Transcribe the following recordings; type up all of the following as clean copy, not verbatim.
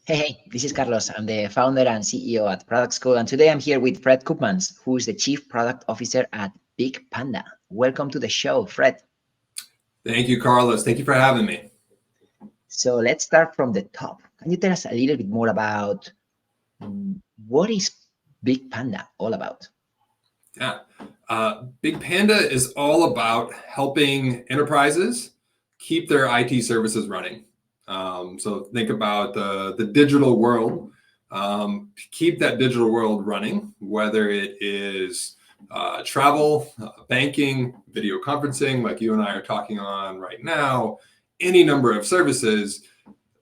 Hey, this is Carlos. I'm the founder and CEO at Product School, and today I'm here with Fred Koopmans, who is the Chief Product Officer at Big Panda. Welcome to the show, Fred. Thank you, Carlos. Thank you for having me. So let's start from the top. Can you tell us a little bit more about what is Big Panda all about? Yeah. Big Panda is all about helping enterprises keep their IT services running. So think about the digital world. Keep that digital world running, whether it is travel, banking, video conferencing, like you and I are talking on right now, any number of services.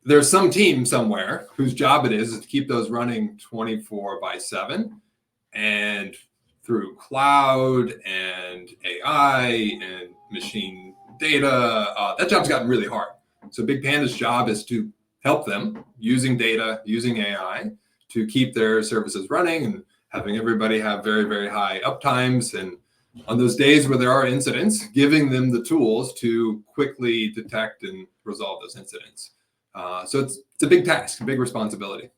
There's some team somewhere whose job it is to keep those running 24/7. And through cloud and AI and machine data, that job's gotten really hard. So Big Panda's job is to help them using data, using AI to keep their services running and having everybody have very, very high uptimes. And on those days where there are incidents, giving them the tools to quickly detect and resolve those incidents. So it's a big task, a big responsibility.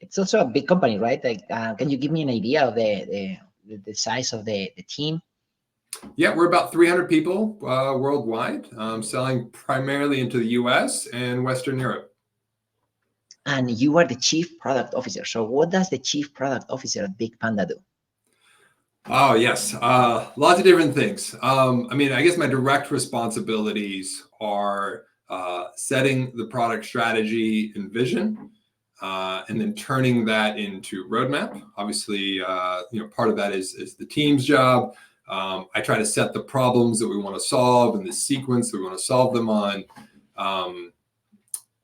It's also a big company, right? Can you give me an idea of the size of the team? Yeah, we're about 300 people worldwide, selling primarily into the US and Western Europe. And you are the Chief Product Officer. So what does the Chief Product Officer at Big Panda do? Oh, yes. Lots of different things. I guess my direct responsibilities are setting the product strategy and vision, and then turning that into roadmap. Obviously, part of that is the team's job. I try to set the problems that we want to solve and the sequence that we want to solve them on,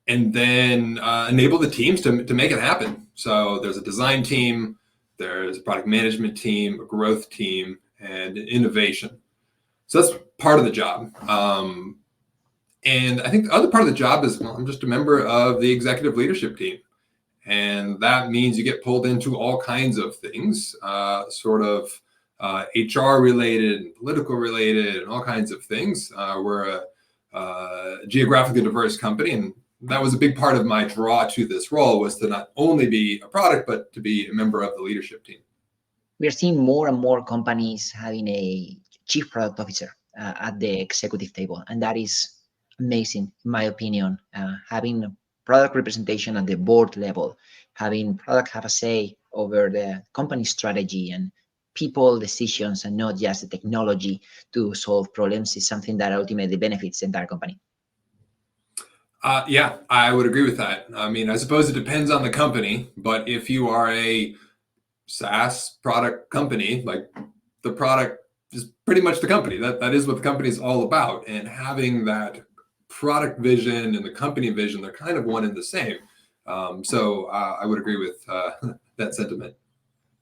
and then enable the teams to make it happen. So there's a design team, there's a product management team, a growth team, and innovation. So that's part of the job. And I think the other part of the job is, I'm just a member of the executive leadership team. And that means you get pulled into all kinds of things, HR related and political related and all kinds of things. We're a geographically diverse company, and that was a big part of my draw to this role, was to not only be a product, but to be a member of the leadership team. We're seeing more and more companies having a chief product officer at the executive table, and that is amazing, in my opinion. Having product representation at the board level, having product have a say over the company strategy and people decisions, and not just the technology to solve problems, is something that ultimately benefits the entire company. Yeah, I would agree with that. I suppose it depends on the company, but if you are a SaaS product company, like, the product is pretty much the company. That is what the company is all about. And having that product vision and the company vision, they're kind of one and the same. So I would agree with that sentiment.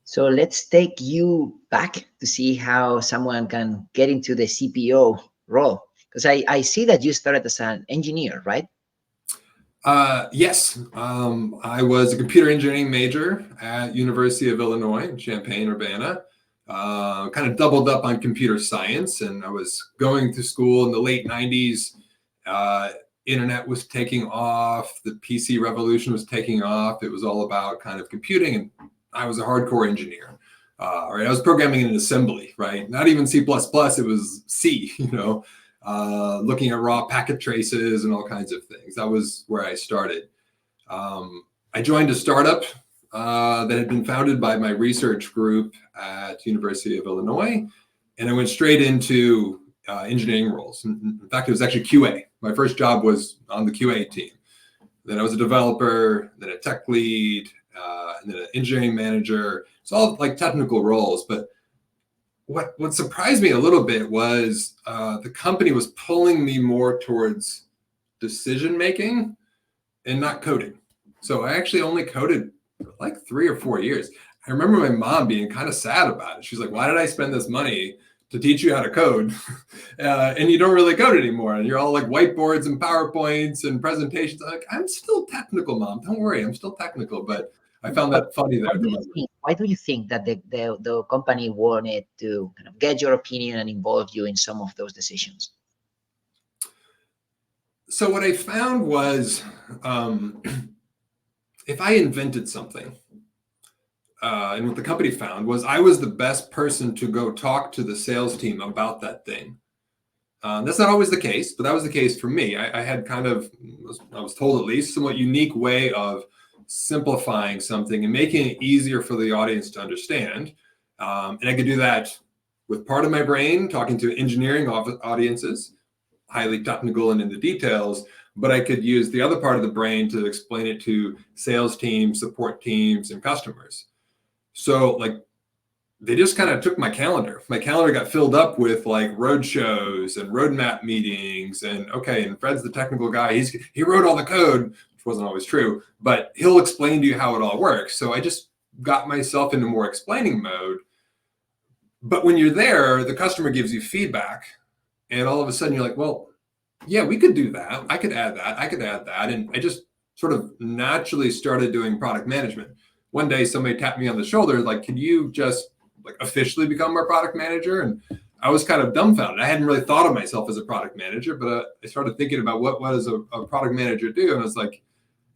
So let's take you back to see how someone can get into the CPO role. Because I see that you started as an engineer, right? Yes. I was a computer engineering major at University of Illinois in Champaign-Urbana. Kind of doubled up on computer science, and I was going to school in the late 90s. Internet was taking off. The PC revolution was taking off. It was all about kind of computing, and I was a hardcore engineer. Right? I was programming in assembly, right? Not even C++, it was C, looking at raw packet traces and all kinds of things. That was where I started. I joined a startup that had been founded by my research group at University of Illinois, and I went straight into engineering roles. In fact, it was actually QA. My first job was on the QA team. Then I was a developer, then a tech lead, and then an engineering manager. It's all like technical roles, but what surprised me a little bit was the company was pulling me more towards decision making and not coding. So I actually only coded for like 3 or 4 years. I remember my mom being kind of sad about it. She's like, "Why did I spend this money to teach you how to code? And you don't really code anymore. And you're all like whiteboards and PowerPoints and presentations." I'm like, "I'm still technical, Mom. Don't worry, I'm still technical." But I found that funny there. Why do you think that the company wanted to kind of get your opinion and involve you in some of those decisions? So what I found was if I invented something, and what the company found was I was the best person to go talk to the sales team about that thing. That's not always the case, but that was the case for me. I had kind of, I was told at least, somewhat unique way of simplifying something and making it easier for the audience to understand. And I could do that with part of my brain, talking to engineering audiences, highly technical and in the details, but I could use the other part of the brain to explain it to sales teams, support teams, and customers. So like, they just kind of took my calendar. My calendar got filled up with like road shows and roadmap meetings. And okay, and Fred's the technical guy. He wrote all the code, which wasn't always true, but he'll explain to you how it all works. So I just got myself into more explaining mode. But when you're there, the customer gives you feedback, and all of a sudden you're like, well, yeah, we could do that. I could add that. I could add that. And I just sort of naturally started doing product management. One day somebody tapped me on the shoulder, like, can you just like officially become our product manager? And I was kind of dumbfounded. I hadn't really thought of myself as a product manager, but I started thinking about what does a product manager do? And I was like,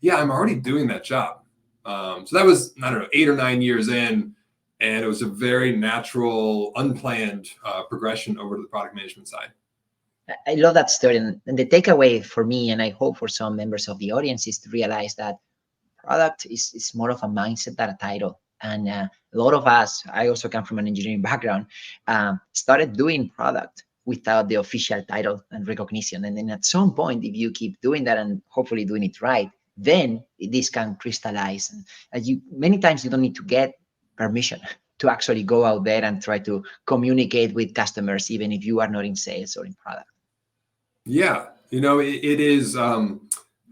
yeah, I'm already doing that job. So that was, I don't know, 8 or 9 years in, and it was a very natural, unplanned progression over to the product management side. I love that story. And the takeaway for me, and I hope for some members of the audience, is to realize that product is more of a mindset than a title. And a lot of us, I also come from an engineering background, started doing product without the official title and recognition. And then at some point, if you keep doing that and hopefully doing it right, then this can crystallize. And you many times you don't need to get permission to actually go out there and try to communicate with customers, even if you are not in sales or in product. Yeah, it is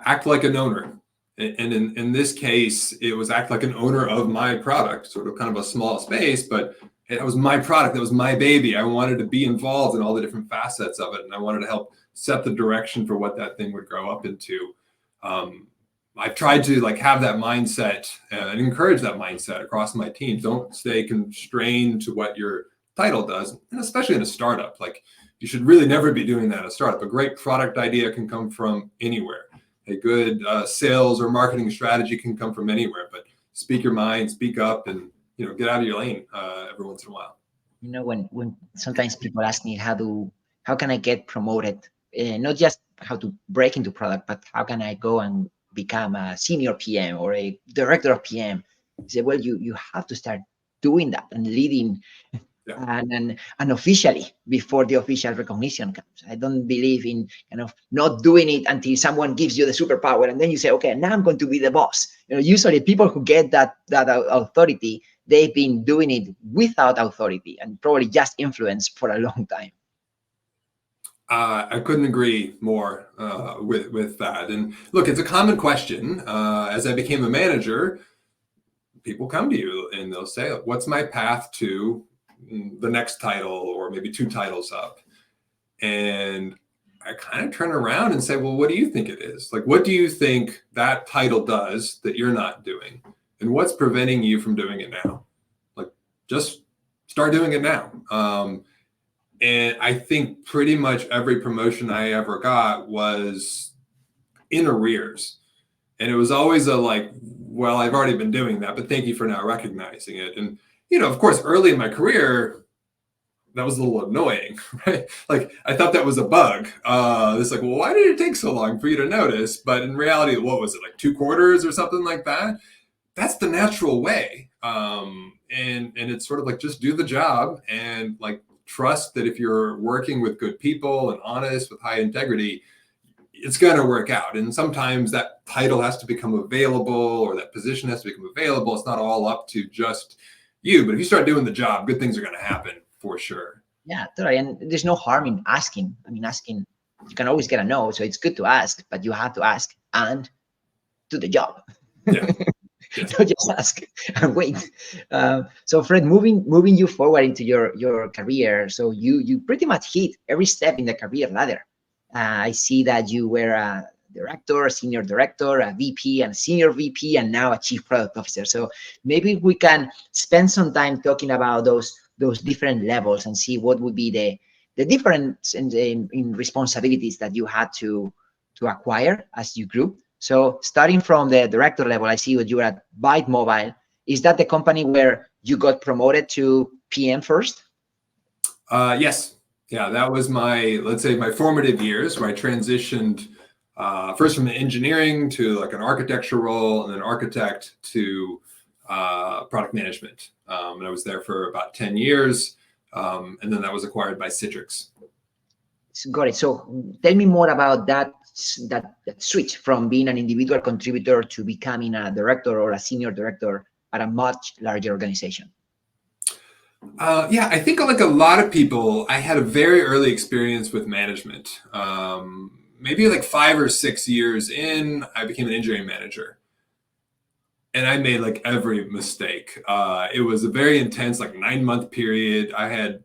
act like an owner. And in this case, it was act like an owner of my product, sort of kind of a small space, but it was my product. That was my baby. I wanted to be involved in all the different facets of it. And I wanted to help set the direction for what that thing would grow up into. I've tried to like have that mindset and encourage that mindset across my team. Don't stay constrained to what your title does, and especially in a startup. Like, you should really never be doing that in a startup. A great product idea can come from anywhere. A good sales or marketing strategy can come from anywhere, but speak your mind, speak up, and get out of your lane every once in a while. When sometimes people ask me how can I get promoted, not just how to break into product, but how can I go and become a senior PM or a director of PM? I say, well, you have to start doing that and leading. Yeah. And officially before the official recognition comes. I don't believe in kind of not doing it until someone gives you the superpower and then you say, okay, now I'm going to be the boss. Usually people who get that authority, they've been doing it without authority and probably just influence for a long time. I couldn't agree more with that. And look, it's a common question. As I became a manager, people come to you and they'll say, what's my path to the next title, or maybe 2 titles up? And I kind of turn around and say, well, what do you think it is? Like, what do you think that title does that you're not doing? And what's preventing you from doing it now? Like, just start doing it now. And I think pretty much every promotion I ever got was in arrears. And it was always a like, well, I've already been doing that, but thank you for now recognizing it. And of course, early in my career, that was a little annoying, right? Like, I thought that was a bug. It's like, well, why did it take so long for you to notice? But in reality, what was it, like 2 quarters or something like that? That's the natural way. And it's sort of like, just do the job and like trust that if you're working with good people and honest with high integrity, it's going to work out. And sometimes that title has to become available, or that position has to become available. It's not all up to just you, but if you start doing the job, good things are going to happen for sure. Yeah, totally. And there's no harm in asking. I mean, asking, you can always get a no, so it's good to ask, but you have to ask and do the job. Yeah. Don't just ask and wait. So Fred, moving you forward into your career, so you pretty much hit every step in the career ladder. I see that you were a director, a senior director, a VP, and a senior VP, and now a chief product officer. So maybe we can spend some time talking about those different levels and see what would be the difference in responsibilities that you had to acquire as you grew. So starting from the director level, I see that you were at Byte Mobile. Is that the company where you got promoted to PM first? Yes. Yeah, that was my, let's say, my formative years where I transitioned first from the engineering to like an architecture role, and then architect to product management. And I was there for about 10 years. And then that was acquired by Citrix. Got it. So tell me more about that switch from being an individual contributor to becoming a director or a senior director at a much larger organization. Yeah, I think like a lot of people, I had a very early experience with management. Maybe like 5 or 6 years in, I became an engineering manager. And I made like every mistake. It was a very intense, like 9-month period. I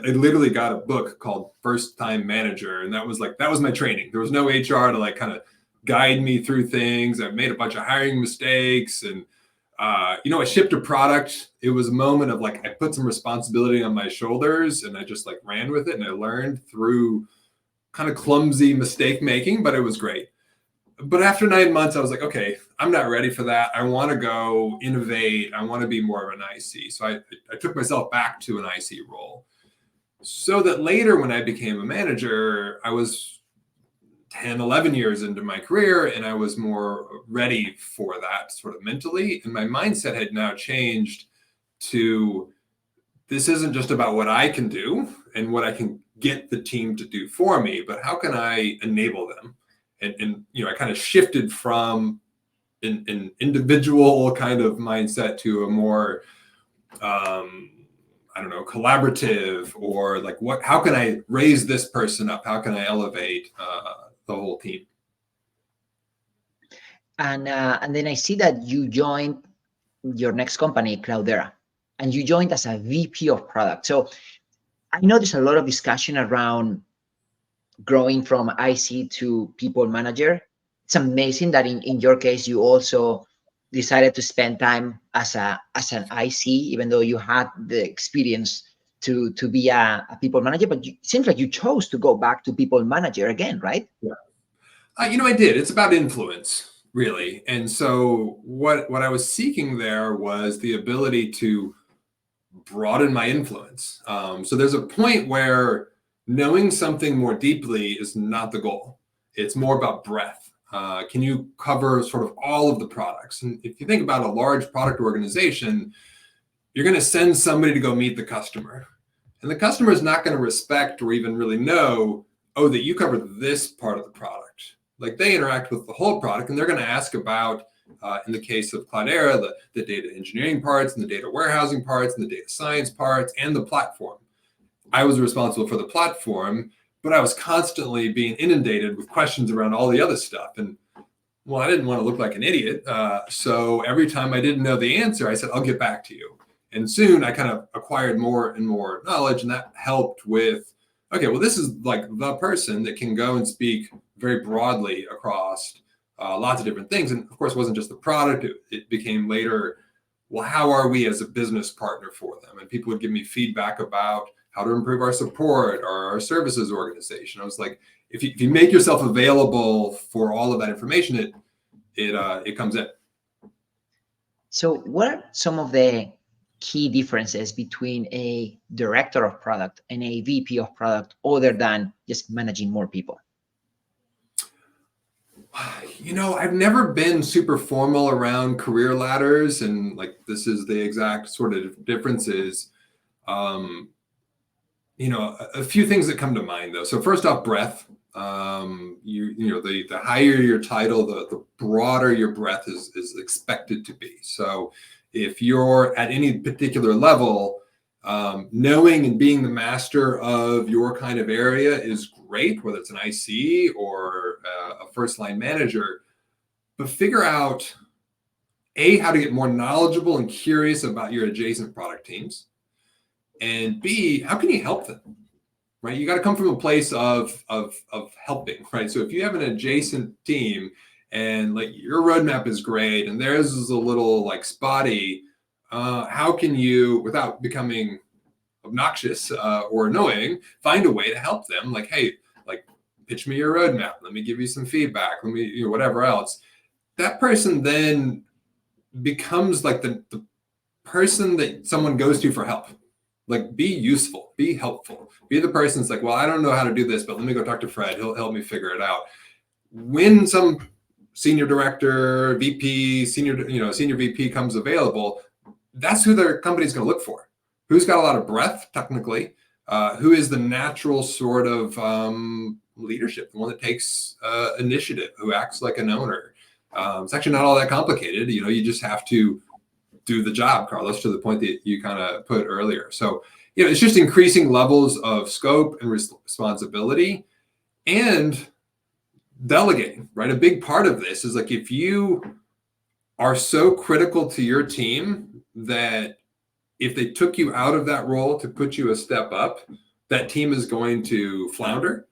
literally got a book called First Time Manager. And that was my training. There was no HR to like kind of guide me through things. I made a bunch of hiring mistakes, and I shipped a product. It was a moment of like, I put some responsibility on my shoulders and I just like ran with it, and I learned through kind of clumsy mistake making, but it was great. But after 9 months, I was like, okay, I'm not ready for that. I want to go innovate. I want to be more of an IC. So I took myself back to an IC role, so that later when I became a manager, I was 10, 11 years into my career, and I was more ready for that sort of mentally. And my mindset had now changed to, this isn't just about what I can do and what I can get the team to do for me, but how can I enable them? And I kind of shifted from an individual kind of mindset to a more, collaborative, or like, how can I raise this person up? How can I elevate the whole team? And then I see that you joined your next company, Cloudera, and you joined as a VP of product. So I know there's a lot of discussion around growing from IC to people manager. It's amazing that in your case, you also decided to spend time as an IC, even though you had the experience to be a people manager, but it seems like you chose to go back to people manager again, right? Yeah. I did. It's about influence, really. And so what I was seeking there was the ability to broaden my influence. So there's a point where knowing something more deeply is not the goal. It's more about breadth. Can you cover sort of all of the products? And if you think about a large product organization, you're going to send somebody to go meet the customer. And the customer is not going to respect or even really know, that you cover this part of the product. Like, they interact with the whole product, and they're going to ask about, in the case of Cloudera, the data engineering parts, and the data warehousing parts, and the data science parts, and the platform. I was responsible for the platform, but I was constantly being inundated with questions around all the other stuff. And well, I didn't want to look like an idiot. So every time I didn't know the answer, I said, I'll get back to you. And soon I kind of acquired more and more knowledge, and that helped with, okay, well, this is like the person that can go and speak very broadly across lots of different things. And of course, it wasn't just the product. It became later, well, how are we as a business partner for them? And people would give me feedback about how to improve our support or our services organization. I was like, if you make yourself available for all of that information, it comes in. So what are some of the key differences between a director of product and a VP of product, other than just managing more people? I've never been super formal around career ladders, and like, this is the exact sort of differences. A few things that come to mind though. So first off, breadth. The higher your title, the broader your breadth is expected to be. So if you're at any particular level, knowing and being the master of your kind of area is great, whether it's an IC or a first line manager. But figure out, A, how to get more knowledgeable and curious about your adjacent product teams, and B, how can you help them? Right? You got to come from a place of helping, right? So if you have an adjacent team and like your roadmap is great and theirs is a little like spotty, how can you, without becoming obnoxious or annoying, find a way to help them? Like, hey, like, pitch me your roadmap. Let me give you some feedback. Let me, whatever else. that person then becomes like the person that someone goes to for help. Like, be useful, be helpful, be the person that's like, well, I don't know how to do this, but let me go talk to Fred. He'll help me figure it out. When some senior director, VP, senior VP comes available, that's who their company's going to look for. Who's got a lot of breadth, technically, who is the natural sort of leadership, the one that takes initiative, who acts like an owner. It's actually not all that complicated. You just have to do the job, Carlos, to the point that you kind of put earlier. So, it's just increasing levels of scope and responsibility and delegating, right? A big part of this is like, if you are so critical to your team that if they took you out of that role to put you a step up, that team is going to flounder.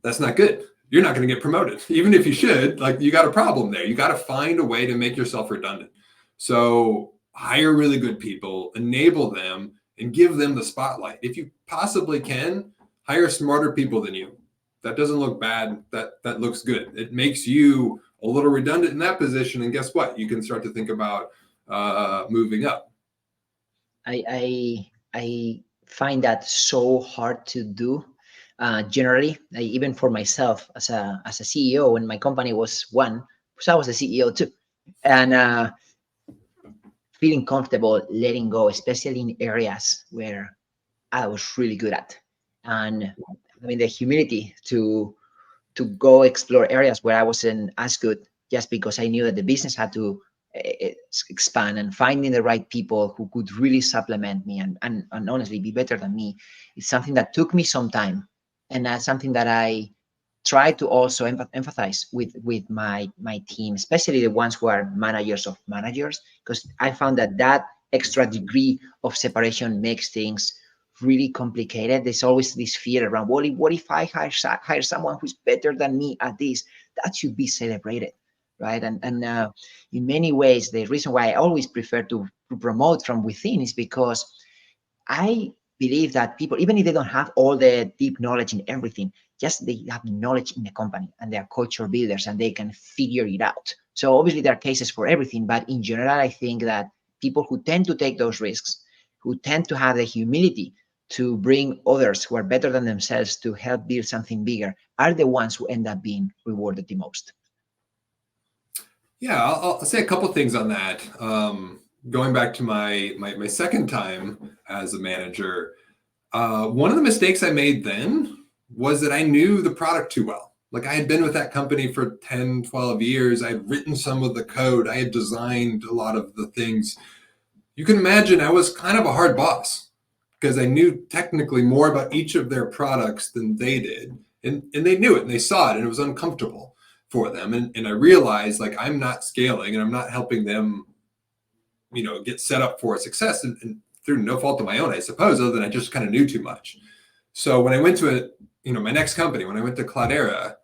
That's not good. You're not going to get promoted. Even if you should, like, you got a problem there. You got to find a way to make yourself redundant. So hire really good people, enable them, and give them the spotlight. If you possibly can, hire smarter people than you. That doesn't look bad. That looks good. It makes you a little redundant in that position. And guess what? You can start to think about moving up. I find that so hard to do. Generally, even for myself as a CEO, when my company was one, because I was the CEO too, and feeling comfortable letting go, especially in areas where I was really good at, and having the humility to go explore areas where I wasn't as good, just because I knew that the business had to expand, and finding the right people who could really supplement me and honestly be better than me. It's something that took me some time, and that's something that I try to also empathize with my team, especially the ones who are managers of managers, because I found that extra degree of separation makes things really complicated. There's always this fear around, what if I hire someone who's better than me at this? That should be celebrated, right? And in many ways, the reason why I always prefer to promote from within is because I believe that people, even if they don't have all the deep knowledge in everything, just they have knowledge in the company and they are culture builders and they can figure it out. So obviously there are cases for everything, but in general, I think that people who tend to take those risks, who tend to have the humility to bring others who are better than themselves to help build something bigger, are the ones who end up being rewarded the most. Yeah, I'll say a couple things on that. Going back to my second time as a manager, one of the mistakes I made then was that I knew the product too well. Like, I had been with that company for 10, 12 years. I had written some of the code. I had designed a lot of the things. You can imagine I was kind of a hard boss because I knew technically more about each of their products than they did. And they knew it and they saw it, and it was uncomfortable for them. And I realized, like, I'm not scaling and I'm not helping them, get set up for success, and through no fault of my own, I suppose, other than I just kind of knew too much. So when I went to my next company, when I went to Cloudera,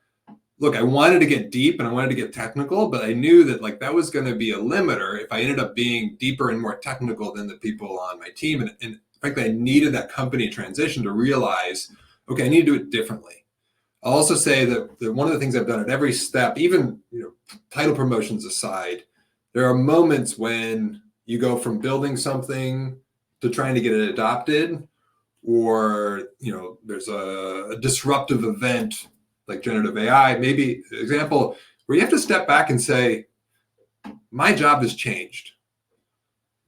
look, I wanted to get deep and I wanted to get technical, but I knew that, like, that was going to be a limiter if I ended up being deeper and more technical than the people on my team. And frankly, I needed that company transition to realize, okay, I need to do it differently. I'll also say that one of the things I've done at every step, even title promotions aside, there are moments when you go from building something to trying to get it adopted, or there's a disruptive event like generative AI, maybe example where you have to step back and say, my job has changed.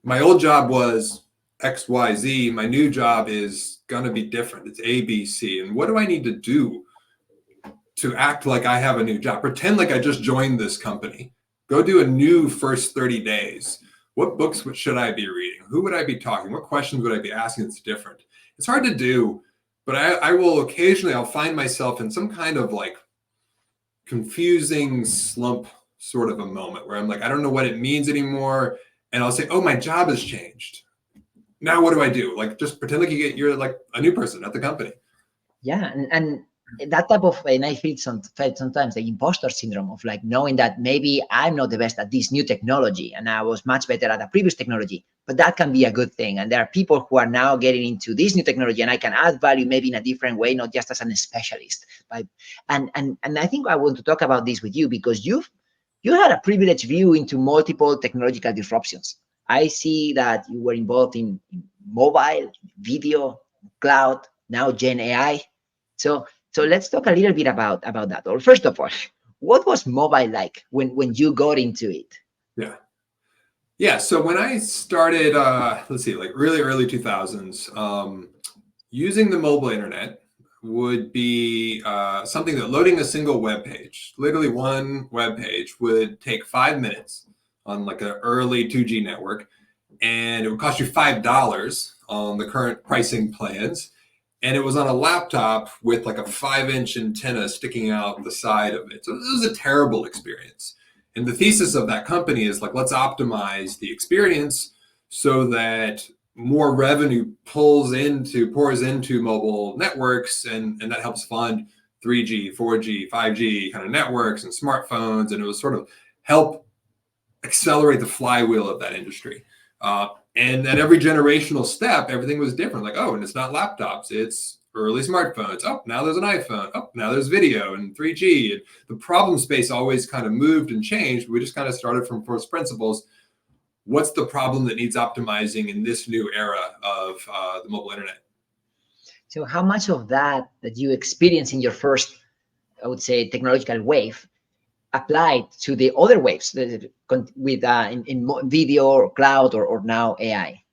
My old job was XYZ. My new job is going to be different. It's ABC. And what do I need to do to act like I have a new job? Pretend like I just joined this company. Go do a new first 30 days. What books should I be reading? Who would I be talking? What questions would I be asking that's different? It's hard to do, but I will occasionally, I'll find myself in some kind of like confusing slump sort of a moment where I'm like, I don't know what it means anymore. And I'll say, oh, my job has changed. Now what do I do? Like, just pretend like you're like a new person at the company. Yeah, and that type of, and I felt sometimes the imposter syndrome of like knowing that maybe I'm not the best at this new technology and I was much better at a previous technology, but that can be a good thing. And there are people who are now getting into this new technology and I can add value maybe in a different way, not just as a specialist. And I think I want to talk about this with you because you've you had a privileged view into multiple technological disruptions. I see that you were involved in mobile, video, cloud, now Gen AI. So let's talk a little bit about that. Or first of all, what was mobile like when you got into it? Yeah. Yeah. So when I started, let's see, like early 2000s, using the mobile internet would be something that loading a single web page, literally one web page, would take 5 minutes on like an early 2G network, and it would cost you $5 on the current pricing plans. And it was on a laptop with like a 5-inch antenna sticking out the side of it. So it was a terrible experience. And the thesis of that company is like, let's optimize the experience so that more revenue pours into mobile networks, and that helps fund 3G, 4G, 5G kind of networks and smartphones. And it was sort of help accelerate the flywheel of that industry. And at every generational step, everything was different. Like, oh, and it's not laptops, it's early smartphones. Oh, now there's an iPhone. Oh, now there's video and 3G. And the problem space always kind of moved and changed. We just kind of started from first principles. What's the problem that needs optimizing in this new era of the mobile internet? So how much of that you experienced in your first, I would say, technological wave applied to the other waves with in video or cloud or now AI?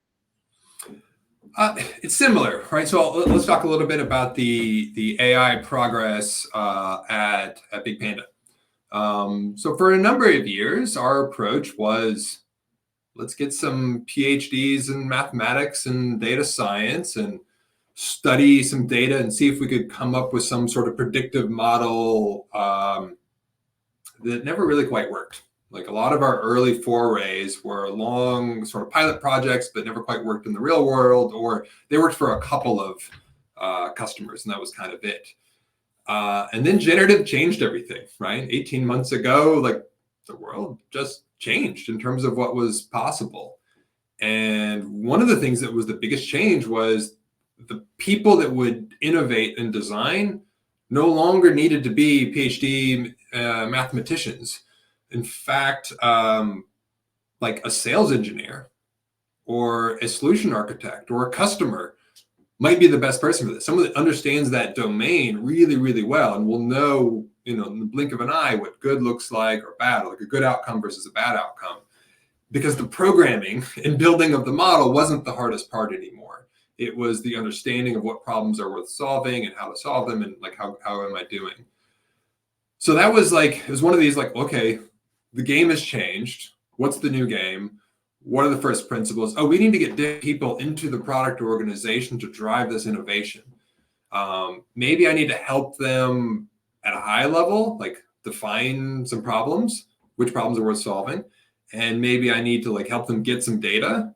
It's similar, right? So let's talk a little bit about the AI progress at Big Panda. So for a number of years, our approach was, let's get some PhDs in mathematics and data science and study some data and see if we could come up with some sort of predictive model that never really quite worked. Like a lot of our early forays were long sort of pilot projects, but never quite worked in the real world, or they worked for a couple of customers, and that was kind of it. And then generative changed everything, right? 18 months ago, like the world just changed in terms of what was possible. And one of the things that was the biggest change was the people that would innovate and design no longer needed to be PhD mathematicians. In fact, like a sales engineer or a solution architect or a customer might be the best person for this. Someone that understands that domain really, really well and will know, in the blink of an eye, what good looks like or bad, like a good outcome versus a bad outcome. Because the programming and building of the model wasn't the hardest part anymore. It was the understanding of what problems are worth solving and how to solve them, and like how am I doing. So that was like, it was one of these like, okay, the game has changed. What's the new game? What are the first principles? Oh, we need to get people into the product or organization to drive this innovation. Maybe I need to help them at a high level, like define some problems, which problems are worth solving. And maybe I need to like help them get some data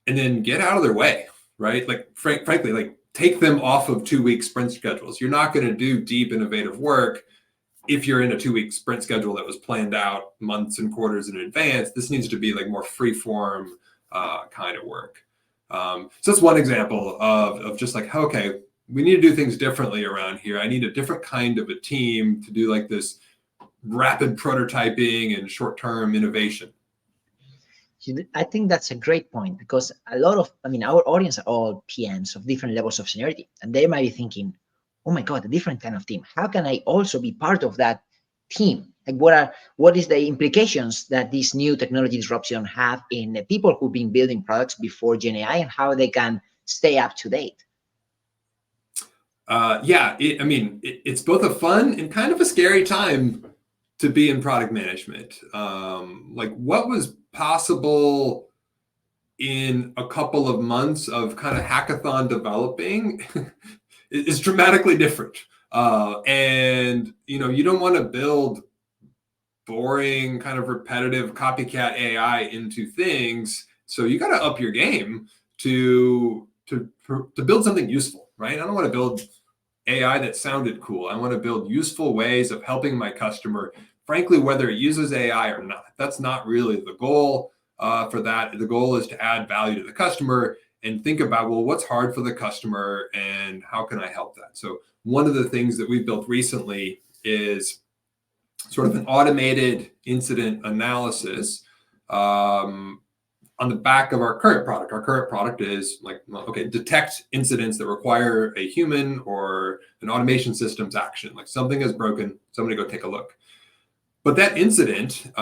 and then get out of their way, right? Like frankly, like take them off of 2-week sprint schedules. You're not going to do deep innovative work if you're in a 2-week sprint schedule that was planned out months and quarters in advance. This needs to be like more free form kind of work. So that's one example of just like, okay, we need to do things differently around here. I need a different kind of a team to do like this rapid prototyping and short-term innovation. I think that's a great point, because a lot of, our audience are all PMs of different levels of seniority, and they might be thinking, oh my God, a different kind of team. How can I also be part of that team? Like what is the implications that this new technology disruption have in the people who've been building products before Gen AI, and how they can stay up to date? It's both a fun and kind of a scary time to be in product management. Like what was possible in a couple of months of kind of hackathon developing is dramatically different. And you don't want to build boring, kind of repetitive copycat AI into things. So you got to up your game to build something useful, right? I don't want to build AI that sounded cool. I want to build useful ways of helping my customer, frankly, whether it uses AI or not. That's not really the goal for that. The goal is to add value to the customer and think about, well, what's hard for the customer and how can I help that? So one of the things that we've built recently is sort of an automated incident analysis on the back of our current product. Our current product is like, okay, detect incidents that require a human or an automation system's action. Like something is broken, somebody go take a look. But that incident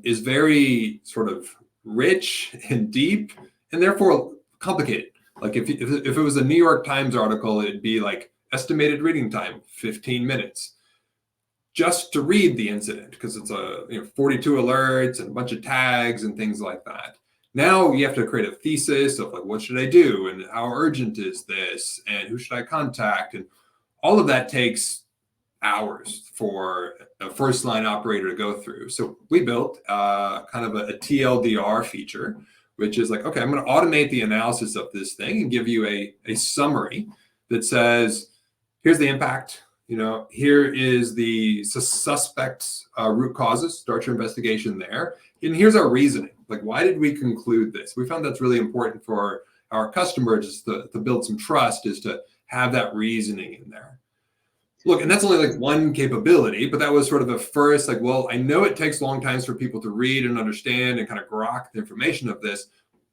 is very sort of rich and deep and therefore complicated. Like if it was a New York Times article, it'd be like estimated reading time, 15 minutes. Just to read the incident, because it's 42 alerts and a bunch of tags and things like that. Now you have to create a thesis of like, what should I do? And how urgent is this? And who should I contact? And all of that takes hours for a first line operator to go through. So we built kind of a TLDR feature, which is like, okay, I'm going to automate the analysis of this thing and give you a summary that says, here's the impact. Here is the suspect's root causes, start your investigation there. And here's our reasoning. Like, why did we conclude this? We found that's really important for our customers to build some trust, is to have that reasoning in there. Look, and that's only like one capability, but that was sort of the first, like, well, I know it takes long times for people to read and understand and kind of grok the information of this.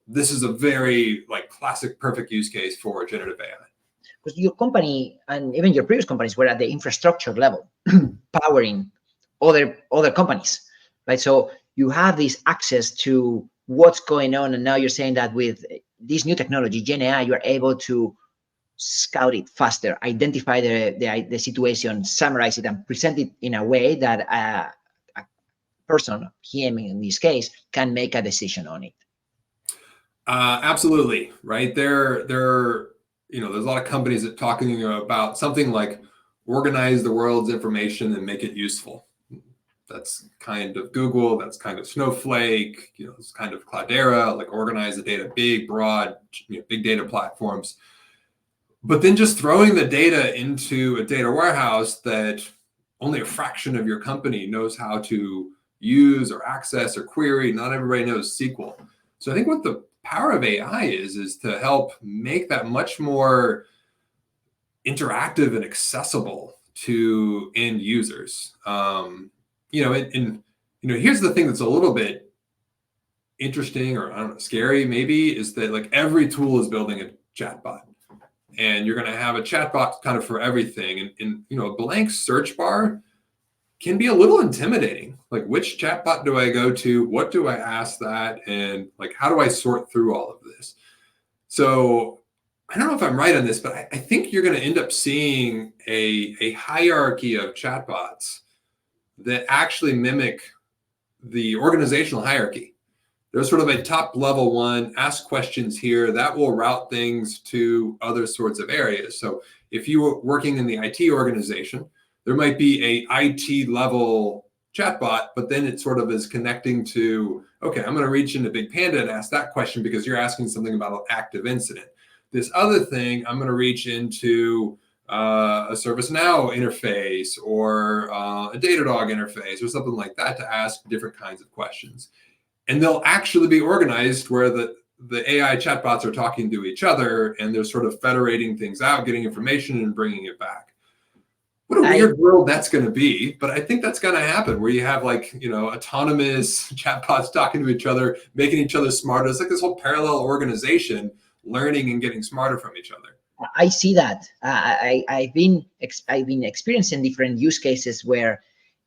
This is a very like classic, perfect use case for generative AI. Because your company and even your previous companies were at the infrastructure level, powering other companies, right? So you have this access to what's going on, and now you're saying that with this new technology, Gen AI, you are able to scout it faster, identify the situation, summarize it, and present it in a way that a person, him in this case, can make a decision on it. Absolutely, right. There's a lot of companies that talking about something like organize the world's information and make it useful. That's kind of Google, that's kind of Snowflake, it's kind of Cloudera, like organize the data, big, broad, big data platforms. But then just throwing the data into a data warehouse that only a fraction of your company knows how to use or access or query. Not everybody knows SQL. So I think what the power of AI is to help make that much more interactive and accessible to end users. Here's the thing that's a little bit interesting, or I don't know, scary maybe, is that like every tool is building a chatbot, and you're going to have a chatbot kind of for everything. And a blank search bar can be a little intimidating. Like, which chatbot do I go to? What do I ask that? And like, how do I sort through all of this? So I don't know if I'm right on this, but I think you're going to end up seeing a hierarchy of chatbots that actually mimic the organizational hierarchy. There's sort of a top level one, ask questions here, that will route things to other sorts of areas. So if you were working in the IT organization, there might be a IT level chatbot, but then it sort of is connecting to, okay, I'm going to reach into BigPanda and ask that question because you're asking something about an active incident. This other thing, I'm going to reach into a ServiceNow interface or a Datadog interface or something like that to ask different kinds of questions. And they'll actually be organized where the AI chatbots are talking to each other, and they're sort of federating things out, getting information and bringing it back. What a weird world that's going to be, but I think that's going to happen, where you have like, autonomous chatbots talking to each other, making each other smarter. It's like this whole parallel organization learning and getting smarter from each other. I see that. I've been experiencing different use cases where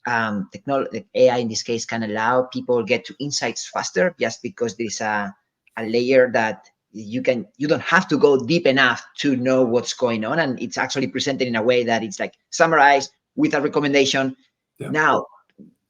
technology, AI in this case, can allow people get to insights faster, just because there's a layer that you don't have to go deep enough to know what's going on, and it's actually presented in a way that it's like summarized with a recommendation. Yeah. Now,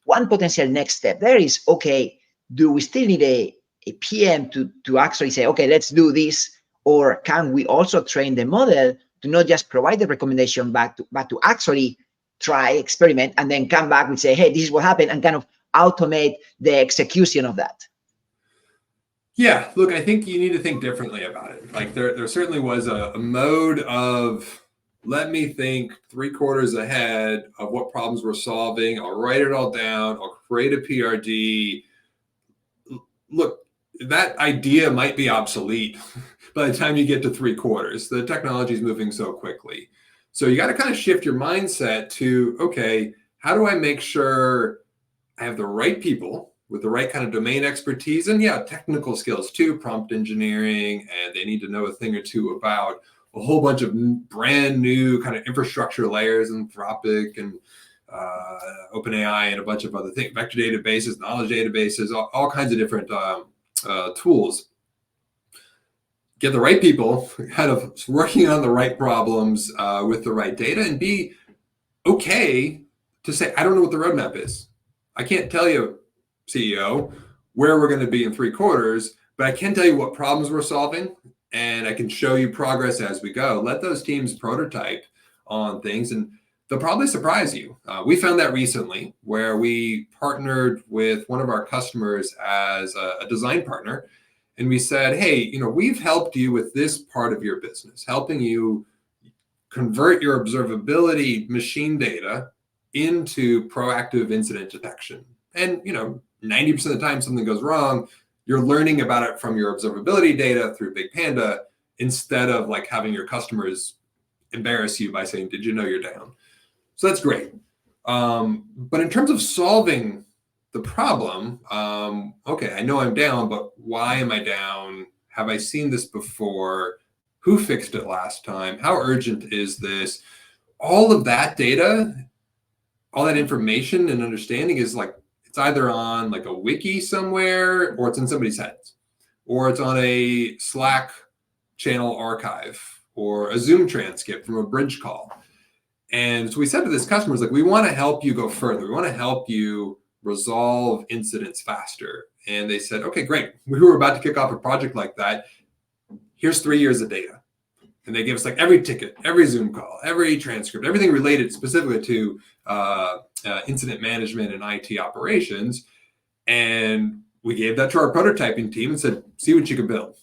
one potential next step there is, okay, do we still need a PM to actually say, okay, let's do this, or can we also train the model to not just provide the recommendation but to actually try, experiment, and then come back and say, hey, this is what happened, and kind of automate the execution of that? Yeah, look, I think you need to think differently about it. Like there certainly was a mode of, let me think 3 quarters ahead of what problems we're solving. I'll write it all down. I'll create a PRD. Look, that idea might be obsolete by the time you get to 3 quarters. The technology is moving so quickly. So you got to kind of shift your mindset to, okay, how do I make sure I have the right people with the right kind of domain expertise and technical skills too, prompt engineering, and they need to know a thing or two about a whole bunch of brand new kind of infrastructure layers, Anthropic and OpenAI and a bunch of other things, vector databases, knowledge databases, all kinds of different tools. Get the right people kind of working on the right problems with the right data, and be okay to say, I don't know what the roadmap is. I can't tell you, CEO, where we're going to be in 3 quarters, but I can tell you what problems we're solving, and I can show you progress as we go. Let those teams prototype on things, and they'll probably surprise you. We found that recently where we partnered with one of our customers as a design partner, and we said, hey, we've helped you with this part of your business, helping you convert your observability machine data into proactive incident detection. And 90% of the time something goes wrong, you're learning about it from your observability data through BigPanda, instead of like having your customers embarrass you by saying, did you know you're down? So that's great. But in terms of solving the problem, okay, I know I'm down, but why am I down? Have I seen this before? Who fixed it last time? How urgent is this? All of that data, all that information and understanding is like, it's either on like a wiki somewhere, or it's in somebody's heads, or it's on a Slack channel archive, or a Zoom transcript from a bridge call. And so we said to this customer, like, we want to help you go further. We want to help you resolve incidents faster. And they said, okay, great. We were about to kick off a project like that. Here's 3 years of data. And they gave us like every ticket, every Zoom call, every transcript, everything related specifically to incident management and IT operations. And we gave that to our prototyping team and said, see what you can build.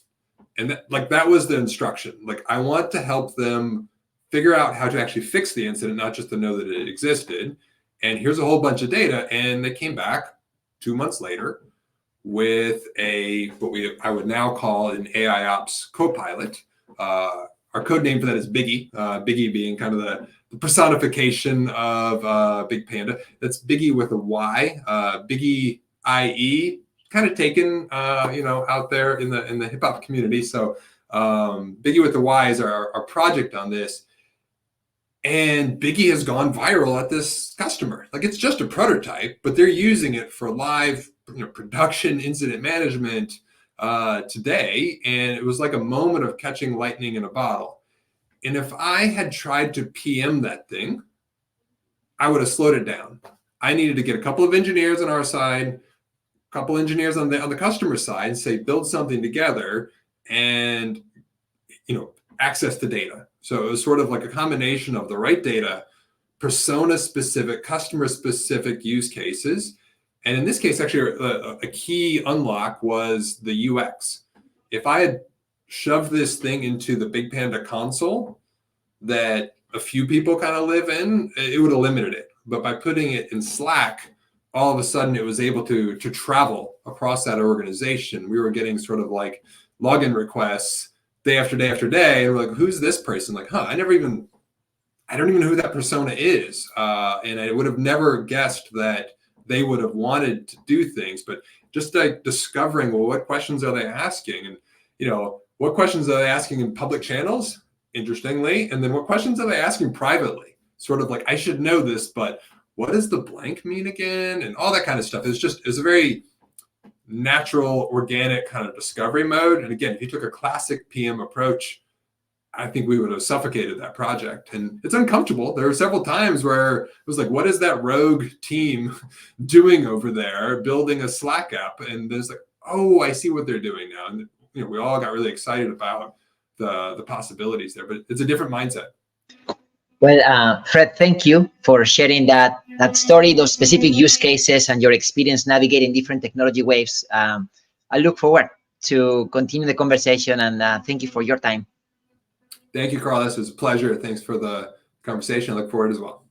And that was the instruction. Like, I want to help them figure out how to actually fix the incident, not just to know that it existed. And here's a whole bunch of data. And they came back 2 months later with I would now call an AIOps co-pilot. Our code name for that is Biggie. Biggie being kind of the personification of Big Panda. That's Biggie with a Y. Biggie IE, kind of taken out there in the hip hop community. So Biggie with the Y is our project on this. And Biggie has gone viral at this customer. Like, it's just a prototype, but they're using it for live production incident management today. And it was like a moment of catching lightning in a bottle. And if I had tried to PM that thing, I would have slowed it down. I needed to get a couple of engineers on our side, a couple engineers on the customer side, and say, build something together and access the data. So it was sort of like a combination of the right data, persona specific, customer specific use cases. And in this case, actually, a key unlock was the UX. If I had shoved this thing into the Big Panda console that a few people kind of live in, it would have limited it. But by putting it in Slack, all of a sudden it was able to travel across that organization. We were getting sort of like login requests day after day after day. And we're like, who's this person? Like, I don't even know who that persona is. And I would have never guessed that they would have wanted to do things. But just like discovering, well, what questions are they asking? And, what questions are they asking in public channels, interestingly? And then what questions are they asking privately? Sort of like, I should know this, but what does the blank mean again? And all that kind of stuff. It's a very natural, organic kind of discovery mode. And again, if you took a classic PM approach, I think we would have suffocated that project. And it's uncomfortable. There were several times where it was like, what is that rogue team doing over there, building a Slack app? And there's like, oh, I see what they're doing now. And we all got really excited about the possibilities there, but it's a different mindset. Well, Fred, thank you for sharing that story, those specific use cases, and your experience navigating different technology waves. I look forward to continue the conversation, and thank you for your time. Thank you, Carlos. It was a pleasure. Thanks for the conversation. I look forward as well.